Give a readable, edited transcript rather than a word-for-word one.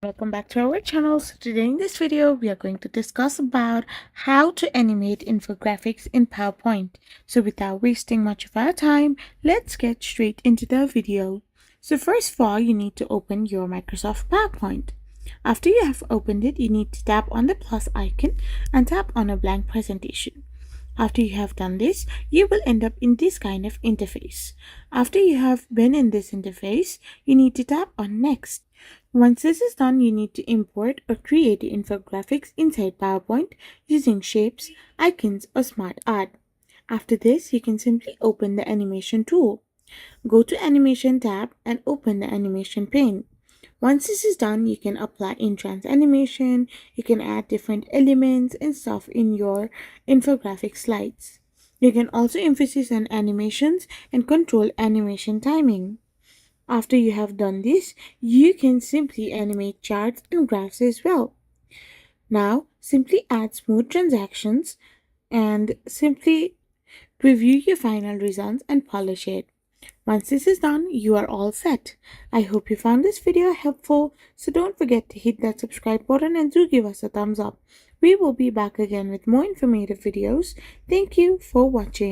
Welcome back to our channel. So today in this video we are going to discuss about how to animate infographics in PowerPoint. So without wasting much of our time, let's get straight into the video. So first of all, you need to open your Microsoft PowerPoint. After you have opened it, you need to tap on the plus icon and tap on a blank presentation. After you have done this, you will end up in this kind of interface. After you have been in this interface, you need to tap on Next. Once this is done, you need to import or create the infographics inside PowerPoint using shapes, icons, or smart art. After this, you can simply open the animation tool. Go to Animation tab and open the animation pane. Once this is done, you can apply in-trans animation, you can add different elements and stuff in your infographic slides. You can also emphasize on animations and control animation timing. After you have done this, you can simply animate charts and graphs as well. Now, simply add smooth transactions and simply review your final results and polish it. Once this is done, you are all set. I hope you found this video helpful, so don't forget to hit that subscribe button and do give us a thumbs up. We will be back again with more informative videos. Thank you for watching.